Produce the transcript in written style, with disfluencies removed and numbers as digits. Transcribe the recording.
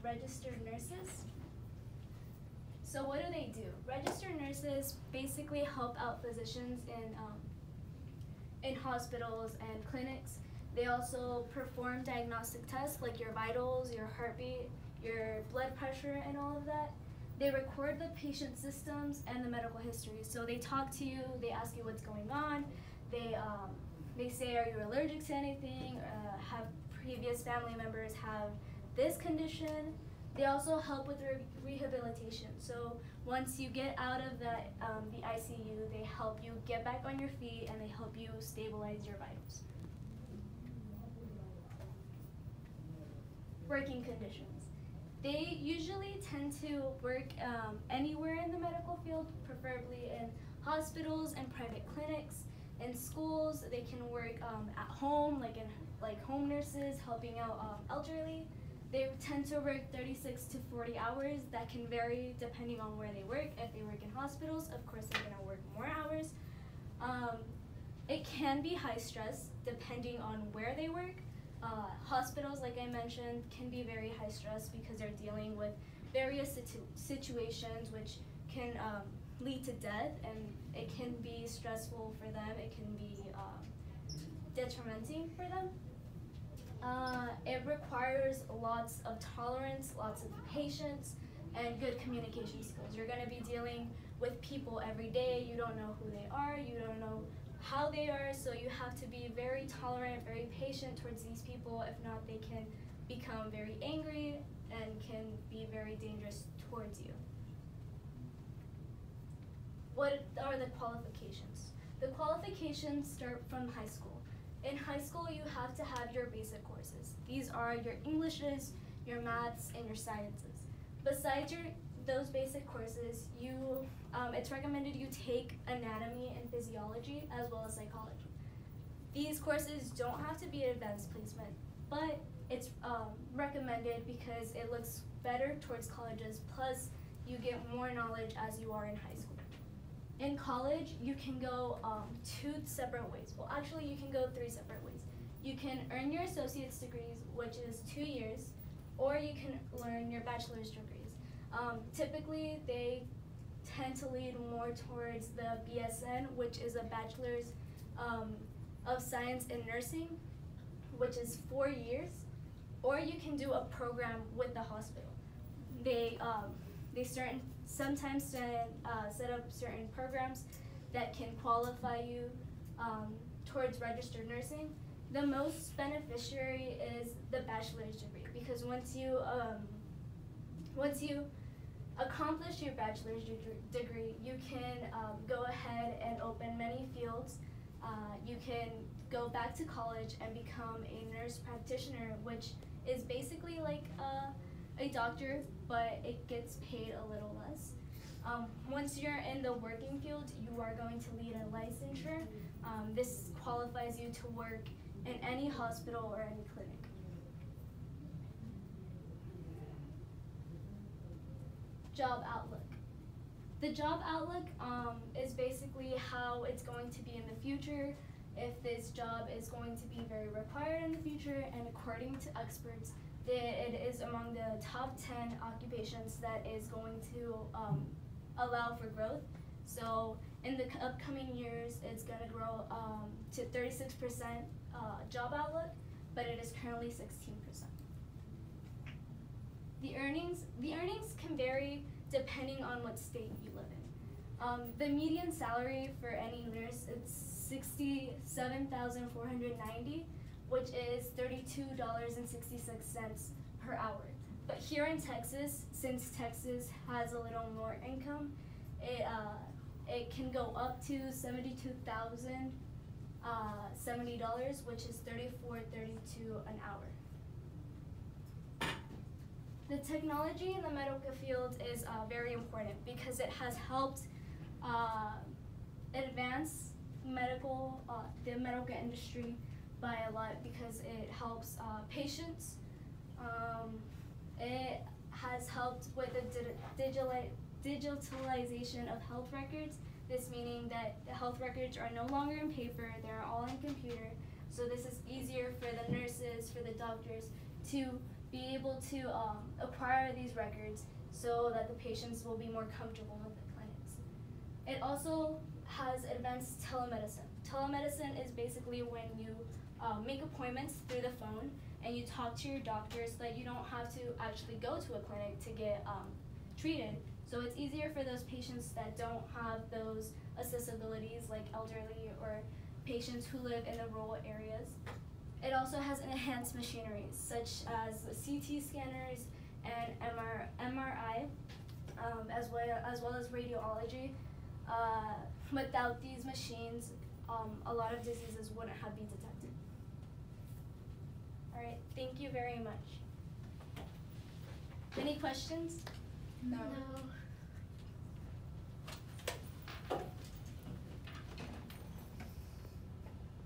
registered nurses. So what do? Registered nurses basically help out physicians in hospitals and clinics. They also perform diagnostic tests like your vitals, your heartbeat, your blood pressure, and all of that. They record the patient systems and the medical history. So they talk to you, they ask you what's going on, they say, are you allergic to anything? Have previous family members have this condition? They also help with rehabilitation. So once you get out of the ICU, they help you get back on your feet and they help you stabilize your vitals. Working conditions. They usually tend to work anywhere in the medical field, preferably in hospitals and private clinics. In schools, they can work at home, like home nurses, helping out elderly. They tend to work 36 to 40 hours. That can vary depending on where they work. If they work in hospitals, of course they're gonna work more hours. It can be high stress depending on where they work. Hospitals, like I mentioned, can be very high stress because they're dealing with various situations which can lead to death, and it can be stressful for them. It can be detrimenting for them. It requires lots of tolerance, lots of patience, and good communication skills. You're going to be dealing with people every day. You don't know who they are. You don't know how they are, so you have to be very tolerant, very patient towards these people. If not, they can become very angry and can be very dangerous towards you. What are the qualifications? The qualifications start from high school. In high school, you have to have your basic courses. These are your Englishes, your maths, and your sciences. Besides those basic courses, it's recommended you take anatomy and physiology as well as psychology. These courses don't have to be advanced placement, but it's recommended because it looks better towards colleges, plus you get more knowledge as you are in high school. In college, you can go 2 separate ways. Well, actually, you can go 3 separate ways. You can earn your associate's degrees, which is 2 years, or you can learn your bachelor's degrees. Typically, they tend to lead more towards the BSN, which is a Bachelor's of Science in Nursing, which is 4 years, or you can do a program with the hospital. They sometimes set up certain programs that can qualify you towards registered nursing. The most beneficiary is the bachelor's degree, because once you accomplish your bachelor's degree, you can go ahead and open many fields. You can go back to college and become a nurse practitioner, which is basically like a doctor, but it gets paid a little less. Once you're in the working field, you are going to lead a licensure. This qualifies you to work in any hospital or any clinic. Job outlook. The job outlook is basically how it's going to be in the future, if this job is going to be very required in the future, and according to experts, it is among the top 10 occupations that is going to allow for growth. So in the upcoming years, it's going to grow to 36% job outlook, but it is currently 16%. The earnings can vary depending on what state you live in. The median salary for any nurse is $67,490, which is $32.66 per hour. But here in Texas, since Texas has a little more income, it can go up to $72,070, which is $34.32 an hour. The technology in the medical field is very important because it has helped advance the medical industry by a lot, because it helps patients. It has helped with the digitalization of health records. This meaning that the health records are no longer in paper, they're all in computer. So this is easier for the nurses, for the doctors to be able to acquire these records so that the patients will be more comfortable with the clinics. It also has advanced telemedicine. Telemedicine is basically when you make appointments through the phone and you talk to your doctor so that you don't have to actually go to a clinic to get treated. So it's easier for those patients that don't have those accessibilities like elderly or patients who live in the rural areas. It also has enhanced machineries such as CT scanners and MRI, as well as radiology. Without these machines, a lot of diseases wouldn't have been detected. All right, thank you very much. Any questions? No.